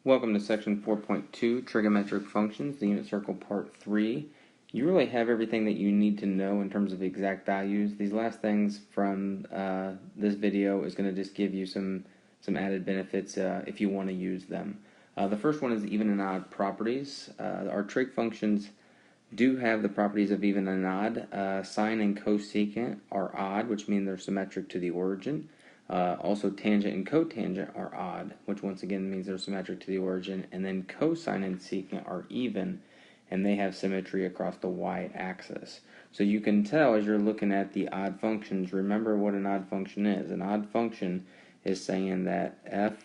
Welcome to section 4.2, Trigonometric Functions, the unit circle part 3. You really have everything that you need to know in terms of exact values. These last things from this video is going to just give you some added benefits if you want to use them. The first one is even and odd properties. Our trig functions do have the properties of even and odd. Sine and cosecant are odd, which means they're symmetric to the origin. Also, tangent and cotangent are odd, which once again means they're symmetric to the origin. And then cosine and secant are even, and they have symmetry across the y-axis. So you can tell as you're looking at the odd functions, remember what an odd function is. An odd function is saying that f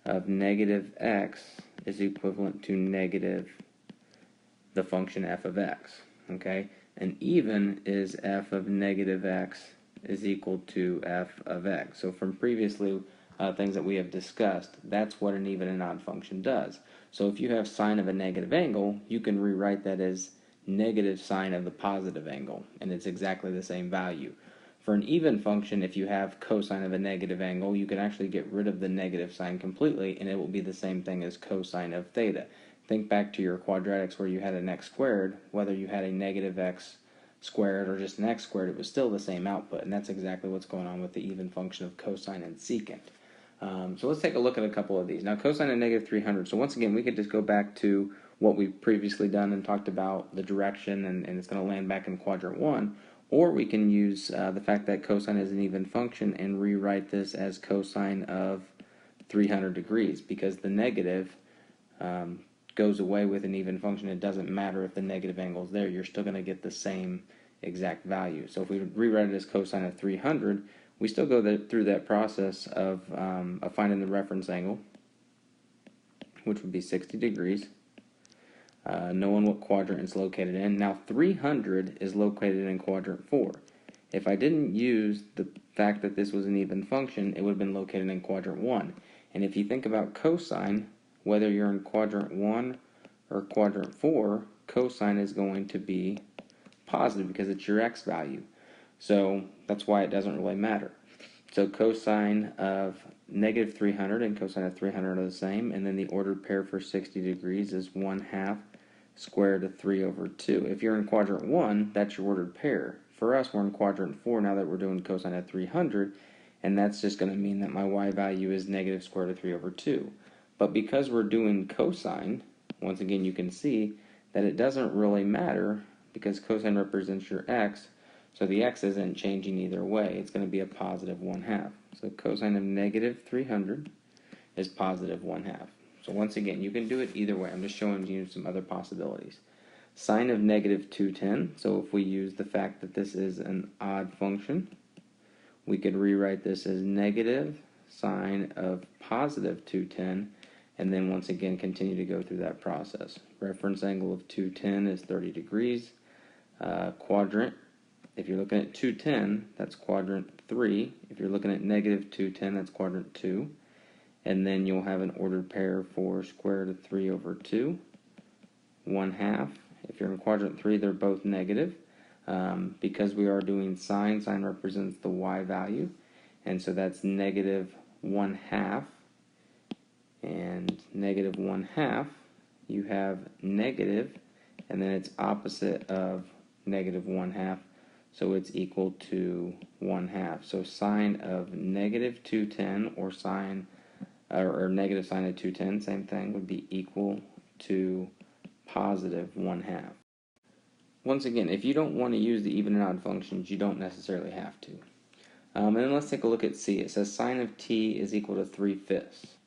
of negative x is equivalent to negative the function f of x. Okay? An even is f of negative x is equal to f of x. So from previously things that we have discussed, that's what an even and odd function does. So if you have sine of a negative angle, you can rewrite that as negative sine of the positive angle, and it's exactly the same value. For an even function, if you have cosine of a negative angle, you can actually get rid of the negative sign completely, and it will be the same thing as cosine of theta. Think back to your quadratics where you had an x squared, whether you had a negative x squared or just an x squared, it was still the same output, and that's exactly what's going on with the even function of cosine and secant. So let's take a look at a couple of these. Now, cosine of negative 300. So once again, we could just go back to what we've previously done and talked about the direction, and it's going to land back in quadrant 1. Or we can use the fact that cosine is an even function and rewrite this as cosine of 300 degrees, because the negative goes away with an even function. It doesn't matter if the negative angle is there. You're still going to get the same exact value. So if we rewrite it as cosine of 300, we still go through that process of finding the reference angle, which would be 60 degrees, knowing what quadrant it's located in. Now 300 is located in quadrant 4. If I didn't use the fact that this was an even function, it would have been located in quadrant 1. And if you think about cosine, whether you're in quadrant 1 or quadrant 4, cosine is going to be positive because it's your x value. So that's why it doesn't really matter. So cosine of negative 300 and cosine of 300 are the same, and then the ordered pair for 60 degrees is 1/2 square root of 3 over 2. If you're in quadrant 1, that's your ordered pair. For us, we're in quadrant 4 now that we're doing cosine of 300, and that's just going to mean that my y value is negative square root of 3 over 2. But because we're doing cosine, once again you can see that it doesn't really matter because cosine represents your x, so the x isn't changing either way. It's going to be a positive 1/2. So cosine of negative 300 is positive 1/2. So once again, you can do it either way. I'm just showing you some other possibilities. Sine of negative 210, so if we use the fact that this is an odd function, we could rewrite this as negative sine of positive 210, and then once again continue to go through that process. Reference angle of 210 is 30 degrees. Quadrant, if you're looking at 210, that's quadrant 3. If you're looking at negative 210, that's quadrant 2. And then you'll have an ordered pair for square root of 3 over 2, 1/2. If you're in quadrant 3, they're both negative. Because we are doing sine, sine represents the y value, and so that's negative 1/2. And negative 1/2, you have negative, and then it's opposite of negative 1/2, so it's equal to 1/2. So sine of negative 210 or sine or negative sine of 210, same thing, would be equal to positive 1/2. Once again, if you don't want to use the even and odd functions, you don't necessarily have to. And then let's take a look at C. It says sine of t is equal to 3/5.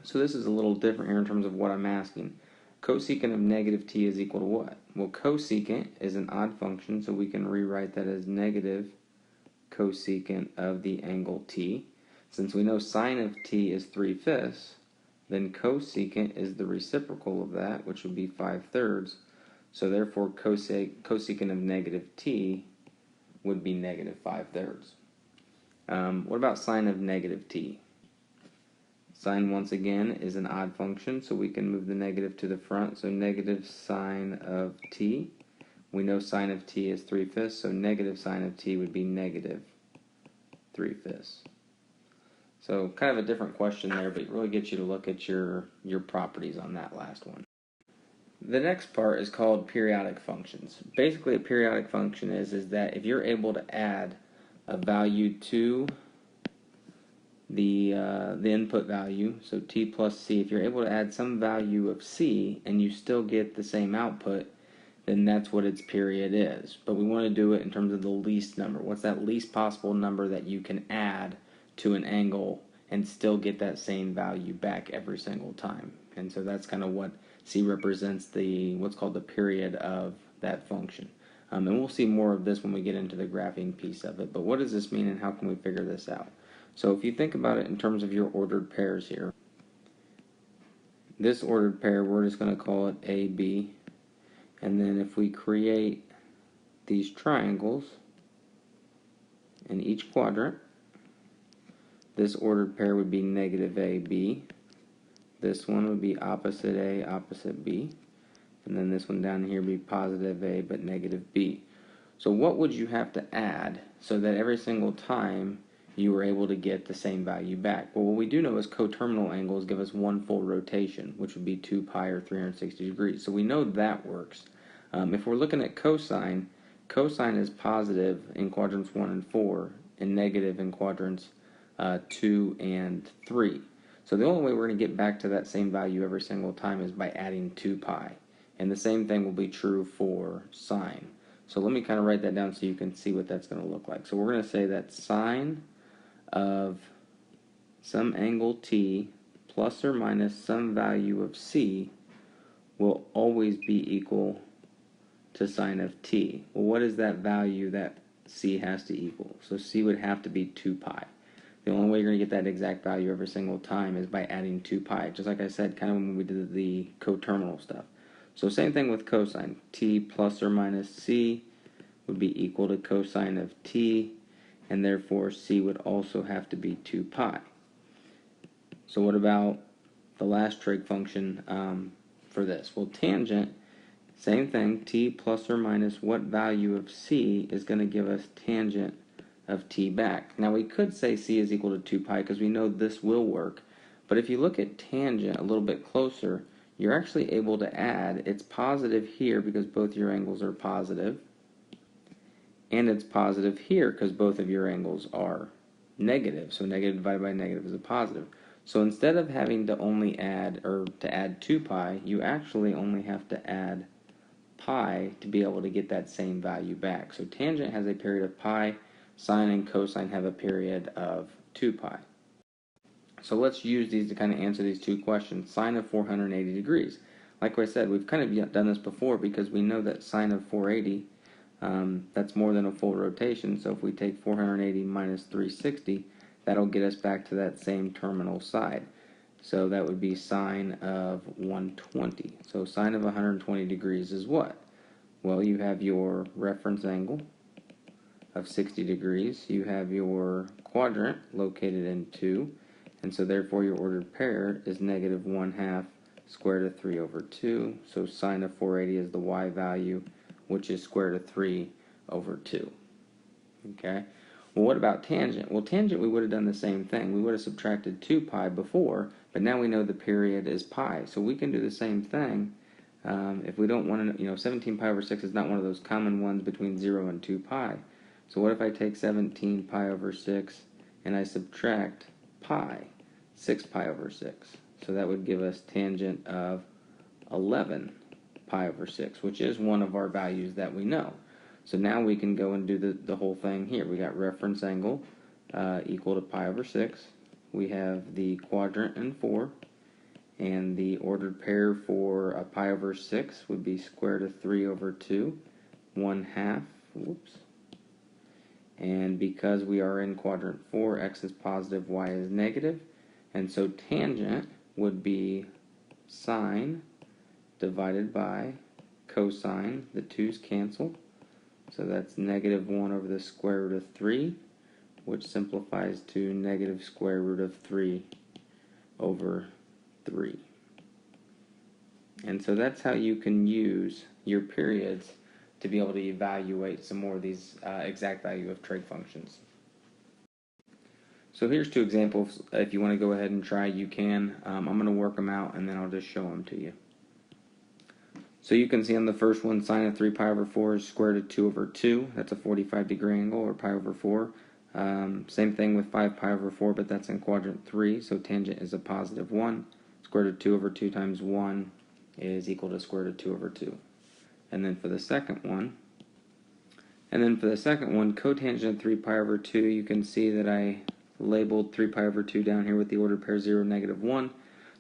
So this is a little different here in terms of what I'm asking. Cosecant of negative t is equal to what? Well, cosecant is an odd function, so we can rewrite that as negative cosecant of the angle t. Since we know sine of t is 3/5, then cosecant is the reciprocal of that, which would be 5/3. So therefore, cosecant of negative t would be negative 5/3. What about sine of negative t? Sine, once again, is an odd function, so we can move the negative to the front. So negative sine of t. We know sine of t is 3/5, so negative sine of t would be negative 3/5. So kind of a different question there, but it really gets you to look at your properties on that last one. The next part is called periodic functions. Basically, a periodic function is that if you're able to add a value to the input value, so t plus c, if you're able to add some value of c and you still get the same output, then that's what its period is. But we want to do it in terms of the least number. What's that least possible number that you can add to an angle and still get that same value back every single time? And so that's kind of what c represents, what's called the period of that function. And we'll see more of this when we get into the graphing piece of it. But what does this mean and how can we figure this out? So if you think about it in terms of your ordered pairs here, this ordered pair, we're just going to call it A, B. And then if we create these triangles in each quadrant, this ordered pair would be negative A, B. This one would be opposite A, opposite B. And then this one down here would be positive A, but negative B. So what would you have to add so that every single time you were able to get the same value back? Well, what we do know is coterminal angles give us one full rotation, which would be 2 pi or 360 degrees. So we know that works. If we're looking at cosine, cosine is positive in quadrants 1 and 4 and negative in quadrants 2 and 3. So the only way we're going to get back to that same value every single time is by adding 2 pi. And the same thing will be true for sine. So let me kind of write that down so you can see what that's going to look like. So we're going to say that sine of some angle t plus or minus some value of c will always be equal to sine of t. Well, what is that value that c has to equal? So c would have to be 2 pi. The only way you're going to get that exact value every single time is by adding 2 pi, just like I said kind of when we did the coterminal stuff. So same thing with cosine. T plus or minus c would be equal to cosine of t, and therefore c would also have to be 2 pi. So what about the last trig function for this? Well, tangent, same thing, t plus or minus what value of c is going to give us tangent of t back. Now we could say c is equal to 2 pi because we know this will work, but if you look at tangent a little bit closer, you're actually able to add, it's positive here because both your angles are positive, and it's positive here because both of your angles are negative. So negative divided by negative is a positive. So instead of having to only add, or to add 2 pi, you actually only have to add pi to be able to get that same value back. So tangent has a period of pi, sine and cosine have a period of 2 pi. So let's use these to kind of answer these two questions. Sine of 480 degrees. Like I said, we've kind of done this before because we know that sine of 480, that's more than a full rotation. So if we take 480 minus 360, that'll get us back to that same terminal side. So that would be sine of 120. So sine of 120 degrees is what? Well, you have your reference angle of 60 degrees. You have your quadrant located in 2. And so therefore your ordered pair is negative 1/2 square root of 3 over 2. So sine of 480 is the y value, which is square root of 3 over 2. Okay? Well, what about tangent? Well, tangent, we would have done the same thing. We would have subtracted 2 pi before, but now we know the period is pi. So we can do the same thing. If we don't want to, 17 pi over 6 is not one of those common ones between 0 and 2 pi. So what if I take 17 pi over 6 and I subtract pi, 6 pi over 6? So that would give us tangent of 11 pi over 6, which is one of our values that we know. So now we can go and do the whole thing here. We got reference angle equal to pi over 6. We have the quadrant in 4. And the ordered pair for a pi over 6 would be square root of 3 over 2, 1/2. Whoops. And because we are in quadrant 4, x is positive, y is negative. And so tangent would be sine divided by cosine. The 2's cancel. So that's negative 1 over the square root of 3, which simplifies to negative square root of 3 over 3. And so that's how you can use your periods to be able to evaluate some more of these exact value of trig functions. So here's two examples. If you want to go ahead and try, you can. I'm going to work them out and then I'll just show them to you. So you can see on the first one, sine of 3 pi over 4 is square root of 2 over 2. That's a 45-degree angle, or pi over 4. Same thing with 5 pi over 4, but that's in quadrant 3, so tangent is a positive 1. Square root of 2 over 2 times 1 is equal to square root of 2 over 2. And then for the second one, cotangent of 3 pi over 2, you can see that I labeled 3 pi over 2 down here with the ordered pair 0, negative 1.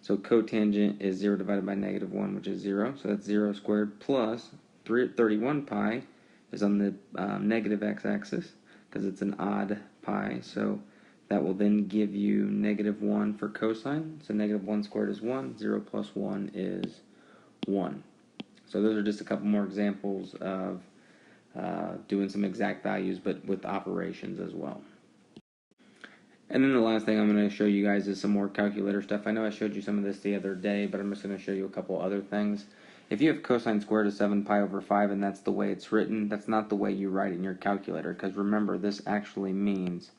So cotangent is 0 divided by negative 1, which is 0. So that's 0 squared plus 31 pi is on the negative x-axis because it's an odd pi. So that will then give you negative 1 for cosine. So negative 1 squared is 1. 0 plus 1 is 1. So those are just a couple more examples of doing some exact values, but with operations as well. And then the last thing I'm going to show you guys is some more calculator stuff. I know I showed you some of this the other day, but I'm just going to show you a couple other things. If you have cosine squared of 7 pi over 5 and that's the way it's written, that's not the way you write it in your calculator, because remember, this actually means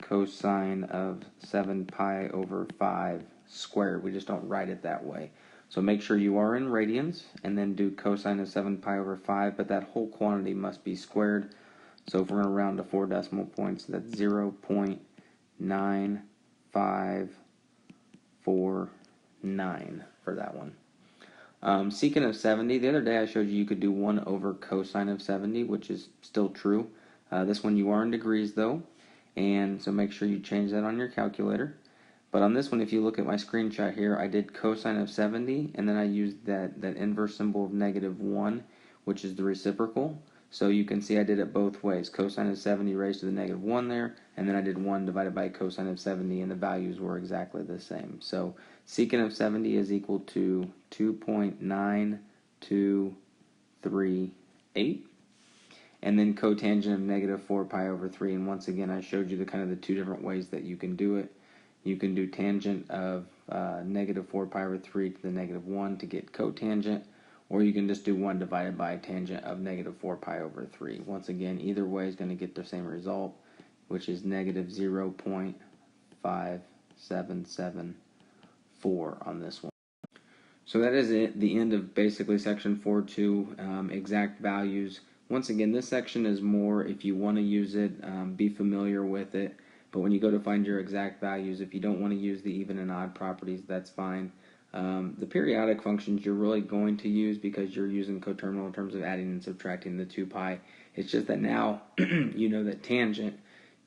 cosine of 7 pi over 5 squared. We just don't write it that way. So make sure you are in radians and then do cosine of 7 pi over 5, but that whole quantity must be squared. So if we're going to round to 4 decimal points, that's 0.9549 for that one. Secant of 70, the other day I showed you could do 1 over cosine of 70, which is still true. This one you are in degrees though, and so make sure you change that on your calculator. But on this one, if you look at my screenshot here, I did cosine of 70, and then I used that inverse symbol of negative 1, which is the reciprocal. So you can see I did it both ways. Cosine of 70 raised to the negative 1 there, and then I did 1 divided by cosine of 70, and the values were exactly the same. So secant of 70 is equal to 2.9238. And then cotangent of negative 4 pi over 3. And once again, I showed you the kind of the two different ways that you can do it. You can do tangent of negative 4 pi over 3 to the negative 1 to get cotangent, or you can just do 1 divided by tangent of negative 4 pi over 3. Once again, either way is going to get the same result, which is negative 0.5774 on this one. So that is it, the end of basically section 4.2, exact values. Once again, this section is more if you want to use it, be familiar with it. But when you go to find your exact values, if you don't want to use the even and odd properties, that's fine. The periodic functions you're really going to use because you're using coterminal in terms of adding and subtracting the 2 pi. It's just that now you know that tangent,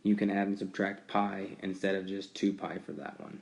you can add and subtract pi instead of just 2 pi for that one.